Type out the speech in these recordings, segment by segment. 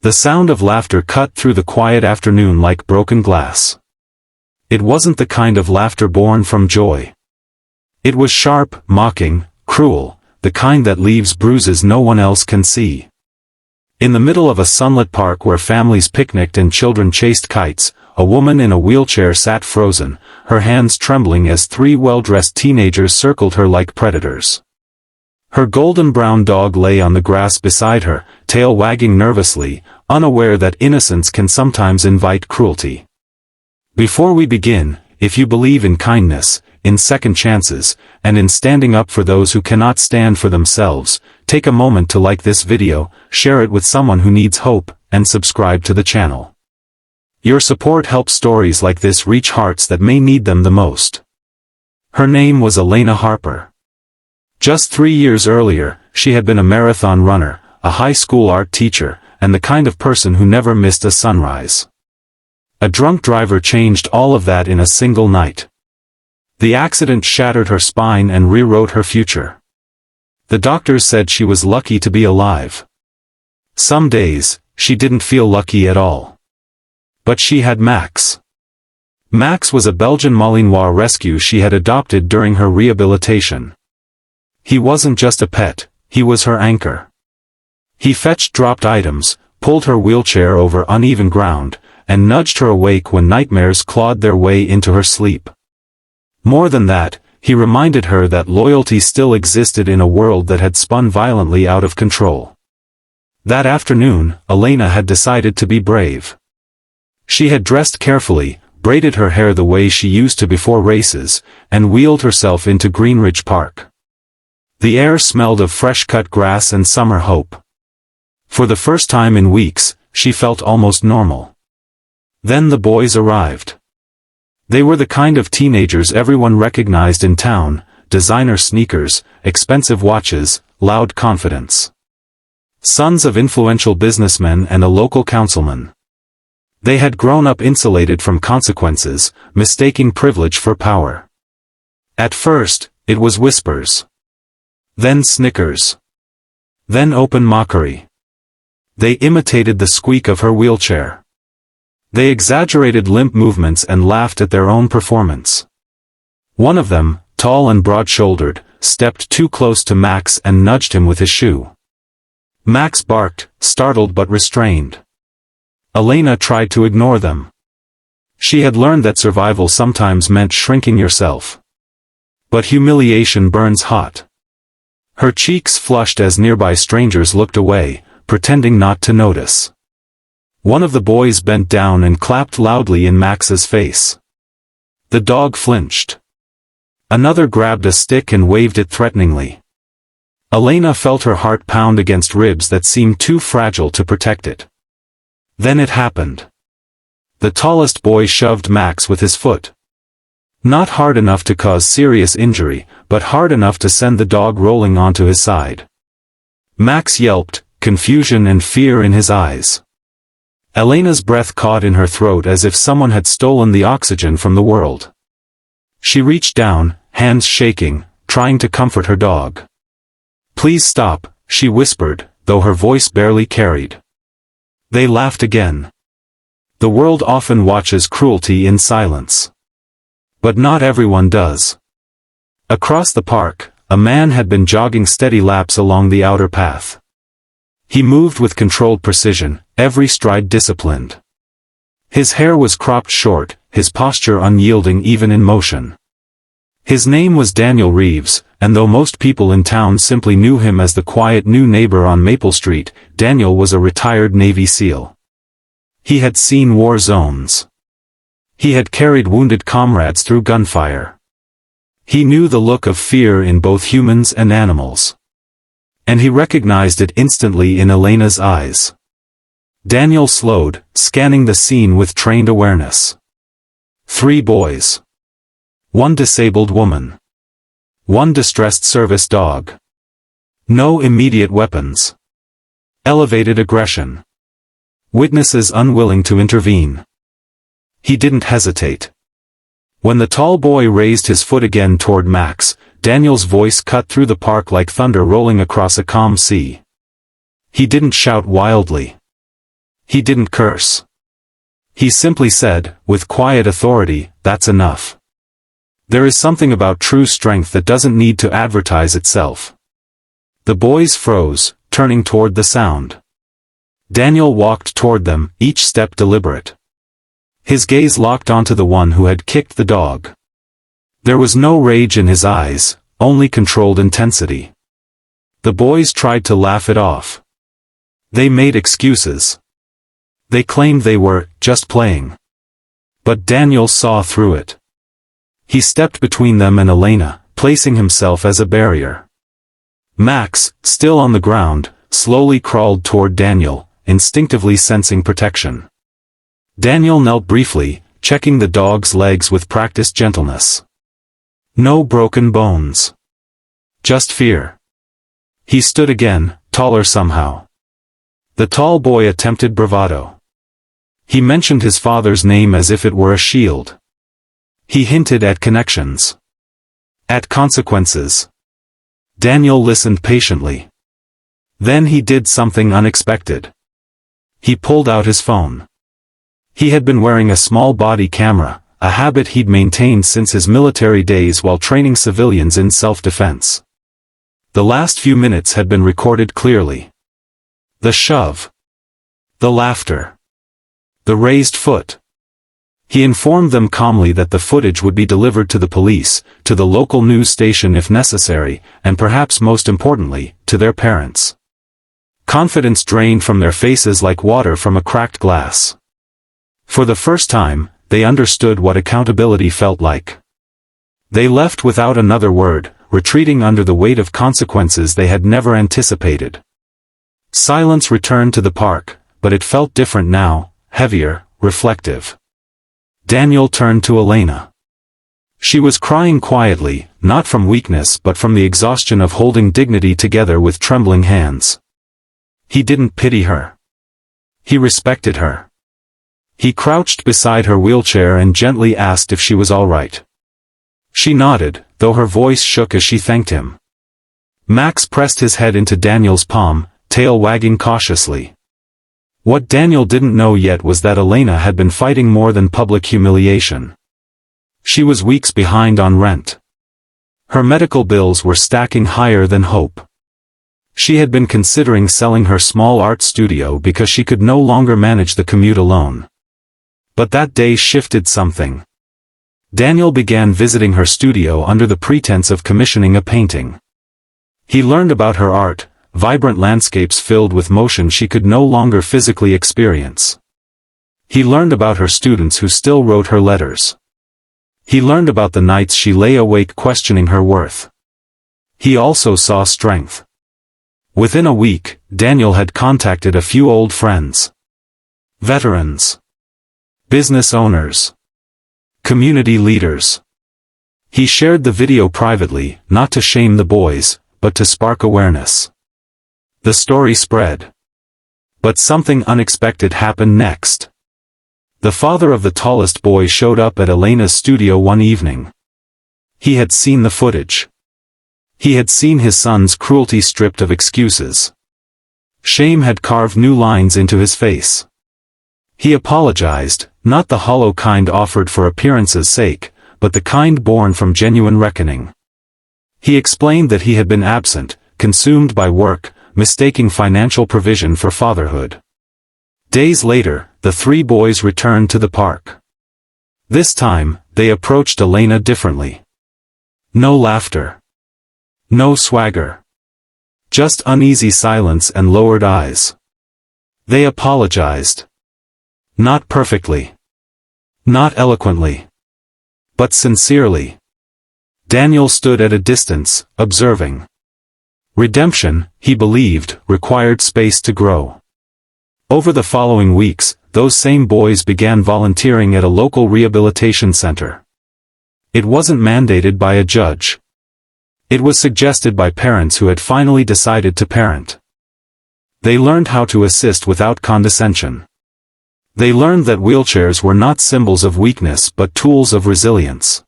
The sound of laughter cut through the quiet afternoon like broken glass. It wasn't the kind of laughter born from joy. It was sharp, mocking, cruel, the kind that leaves bruises no one else can see. In the middle of a sunlit park where families picnicked and children chased kites, a woman in a wheelchair sat frozen, her hands trembling as three well-dressed teenagers circled her like predators. Her golden-brown dog lay on the grass beside her, tail wagging nervously, unaware that innocence can sometimes invite cruelty. Before we begin, if you believe in kindness, in second chances, and in standing up for those who cannot stand for themselves, take a moment to like this video, share it with someone who needs hope, and subscribe to the channel. Your support helps stories like this reach hearts that may need them the most. Her name was Elena Harper. Just 3 years earlier, she had been a marathon runner, a high school art teacher, and the kind of person who never missed a sunrise. A drunk driver changed all of that in a single night. The accident shattered her spine and rewrote her future. The doctors said she was lucky to be alive. Some days, she didn't feel lucky at all. But she had Max. Max was a Belgian Malinois rescue she had adopted during her rehabilitation. He wasn't just a pet, he was her anchor. He fetched dropped items, pulled her wheelchair over uneven ground, and nudged her awake when nightmares clawed their way into her sleep. More than that, he reminded her that loyalty still existed in a world that had spun violently out of control. That afternoon, Elena had decided to be brave. She had dressed carefully, braided her hair the way she used to before races, and wheeled herself into Greenridge Park. The air smelled of fresh-cut grass and summer hope. For the first time in weeks, she felt almost normal. Then the boys arrived. They were the kind of teenagers everyone recognized in town: designer sneakers, expensive watches, loud confidence. Sons of influential businessmen and a local councilman. They had grown up insulated from consequences, mistaking privilege for power. At first, it was whispers. Then snickers. Then open mockery. They imitated the squeak of her wheelchair. They exaggerated limp movements and laughed at their own performance. One of them, tall and broad-shouldered, stepped too close to Max and nudged him with his shoe. Max barked, startled but restrained. Elena tried to ignore them. She had learned that survival sometimes meant shrinking yourself. But humiliation burns hot. Her cheeks flushed as nearby strangers looked away, pretending not to notice. One of the boys bent down and clapped loudly in Max's face. The dog flinched. Another grabbed a stick and waved it threateningly. Elena felt her heart pound against ribs that seemed too fragile to protect it. Then it happened. The tallest boy shoved Max with his foot. Not hard enough to cause serious injury, but hard enough to send the dog rolling onto his side. Max yelped, confusion and fear in his eyes. Elena's breath caught in her throat as if someone had stolen the oxygen from the world. She reached down, hands shaking, trying to comfort her dog. "Please stop," she whispered, though her voice barely carried. They laughed again. The world often watches cruelty in silence. But not everyone does. Across the park, a man had been jogging steady laps along the outer path. He moved with controlled precision, every stride disciplined. His hair was cropped short, his posture unyielding even in motion. His name was Daniel Reeves, and though most people in town simply knew him as the quiet new neighbor on Maple Street, Daniel was a retired Navy SEAL. He had seen war zones. He had carried wounded comrades through gunfire. He knew the look of fear in both humans and animals. And he recognized it instantly in Elena's eyes. Daniel slowed, scanning the scene with trained awareness. 3 boys. 1 disabled woman. 1 distressed service dog. No immediate weapons. Elevated aggression. Witnesses unwilling to intervene. He didn't hesitate. When the tall boy raised his foot again toward Max, Daniel's voice cut through the park like thunder rolling across a calm sea. He didn't shout wildly. He didn't curse. He simply said, with quiet authority, "That's enough." There is something about true strength that doesn't need to advertise itself. The boys froze, turning toward the sound. Daniel walked toward them, each step deliberate. His gaze locked onto the one who had kicked the dog. There was no rage in his eyes, only controlled intensity. The boys tried to laugh it off. They made excuses. They claimed they were just playing. But Daniel saw through it. He stepped between them and Elena, placing himself as a barrier. Max, still on the ground, slowly crawled toward Daniel, instinctively sensing protection. Daniel knelt briefly, checking the dog's legs with practiced gentleness. No broken bones. Just fear. He stood again, taller somehow. The tall boy attempted bravado. He mentioned his father's name as if it were a shield. He hinted at connections. At consequences. Daniel listened patiently. Then he did something unexpected. He pulled out his phone. He had been wearing a small body camera, a habit he'd maintained since his military days while training civilians in self-defense. The last few minutes had been recorded clearly. The shove. The laughter. The raised foot. He informed them calmly that the footage would be delivered to the police, to the local news station if necessary, and perhaps most importantly, to their parents. Confidence drained from their faces like water from a cracked glass. For the first time, they understood what accountability felt like. They left without another word, retreating under the weight of consequences they had never anticipated. Silence returned to the park, but it felt different now, heavier, reflective. Daniel turned to Elena. She was crying quietly, not from weakness but from the exhaustion of holding dignity together with trembling hands. He didn't pity her. He respected her. He crouched beside her wheelchair and gently asked if she was all right. She nodded, though her voice shook as she thanked him. Max pressed his head into Daniel's palm, tail wagging cautiously. What Daniel didn't know yet was that Elena had been fighting more than public humiliation. She was weeks behind on rent. Her medical bills were stacking higher than hope. She had been considering selling her small art studio because she could no longer manage the commute alone. But that day shifted something. Daniel began visiting her studio under the pretense of commissioning a painting. He learned about her art, vibrant landscapes filled with motion she could no longer physically experience. He learned about her students who still wrote her letters. He learned about the nights she lay awake questioning her worth. He also saw strength. Within a week, Daniel had contacted a few old friends. Veterans. Business owners. Community leaders. He shared the video privately, not to shame the boys, but to spark awareness. The story spread. But something unexpected happened next. The father of the tallest boy showed up at Elena's studio one evening. He had seen the footage. He had seen his son's cruelty stripped of excuses. Shame had carved new lines into his face. He apologized, not the hollow kind offered for appearance's sake, but the kind born from genuine reckoning. He explained that he had been absent, consumed by work, mistaking financial provision for fatherhood. Days later, the three boys returned to the park. This time, they approached Elena differently. No laughter. No swagger. Just uneasy silence and lowered eyes. They apologized. Not perfectly. Not eloquently. But sincerely. Daniel stood at a distance, observing. Redemption, he believed, required space to grow. Over the following weeks, those same boys began volunteering at a local rehabilitation center. It wasn't mandated by a judge. It was suggested by parents who had finally decided to parent. They learned how to assist without condescension. They learned that wheelchairs were not symbols of weakness but tools of resilience.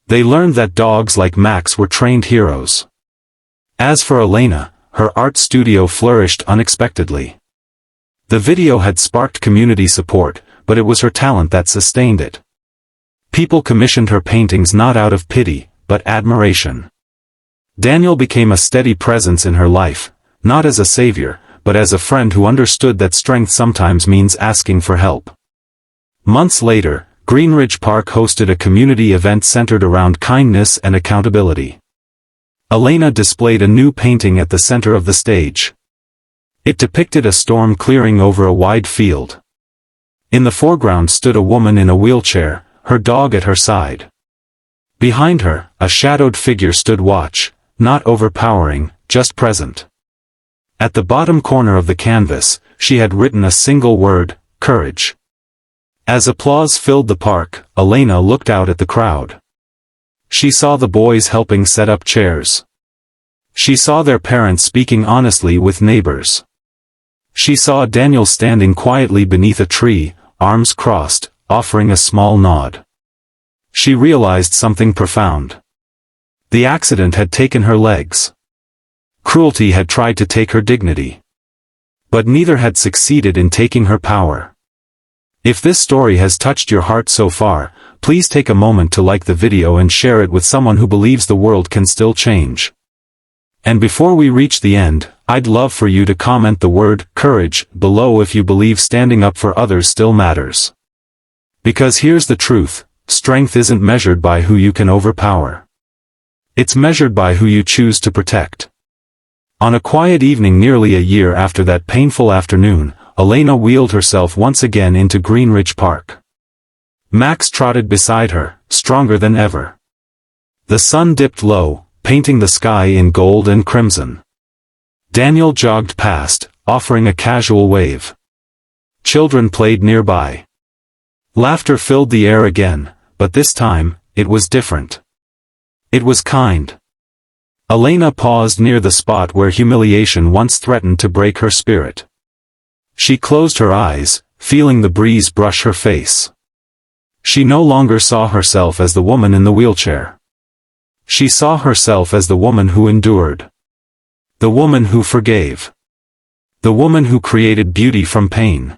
They learned that dogs like Max were trained heroes. As for Elena, her art studio flourished unexpectedly. The video had sparked community support, but it was her talent that sustained it. People commissioned her paintings not out of pity, but admiration. Daniel became a steady presence in her life, not as a savior, but as a friend who understood that strength sometimes means asking for help. Months later, Greenridge Park hosted a community event centered around kindness and accountability. Elena displayed a new painting at the center of the stage. It depicted a storm clearing over a wide field. In the foreground stood a woman in a wheelchair, her dog at her side. Behind her, a shadowed figure stood watch, not overpowering, just present. At the bottom corner of the canvas, she had written a single word, courage. As applause filled the park, Elena looked out at the crowd. She saw the boys helping set up chairs. She saw their parents speaking honestly with neighbors. She saw Daniel standing quietly beneath a tree, arms crossed, offering a small nod. She realized something profound. The accident had taken her legs. Cruelty had tried to take her dignity. But neither had succeeded in taking her power. If this story has touched your heart so far, please take a moment to like the video and share it with someone who believes the world can still change. And before we reach the end, I'd love for you to comment the word courage below if you believe standing up for others still matters. Because here's the truth, strength isn't measured by who you can overpower. It's measured by who you choose to protect. On a quiet evening nearly a year after that painful afternoon, Elena wheeled herself once again into Greenridge Park. Max trotted beside her, stronger than ever. The sun dipped low, painting the sky in gold and crimson. Daniel jogged past, offering a casual wave. Children played nearby. Laughter filled the air again, but this time, it was different. It was kind. Elena paused near the spot where humiliation once threatened to break her spirit. She closed her eyes, feeling the breeze brush her face. She no longer saw herself as the woman in the wheelchair. She saw herself as the woman who endured. The woman who forgave. The woman who created beauty from pain.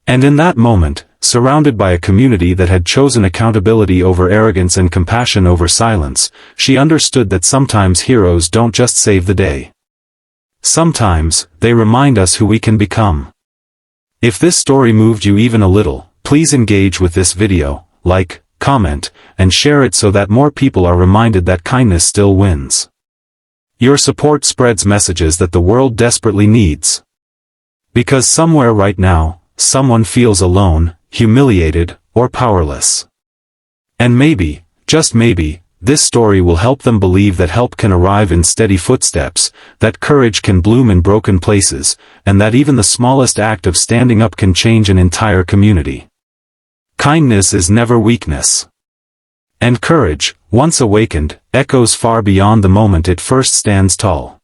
And in that moment, surrounded by a community that had chosen accountability over arrogance and compassion over silence, she understood that sometimes heroes don't just save the day. Sometimes, they remind us who we can become. If this story moved you even a little, please engage with this video, like, comment, and share it so that more people are reminded that kindness still wins. Your support spreads messages that the world desperately needs. Because somewhere right now, someone feels alone, humiliated, or powerless. And maybe, just maybe, this story will help them believe that help can arrive in steady footsteps, that courage can bloom in broken places, and that even the smallest act of standing up can change an entire community. Kindness is never weakness. And courage, once awakened, echoes far beyond the moment it first stands tall.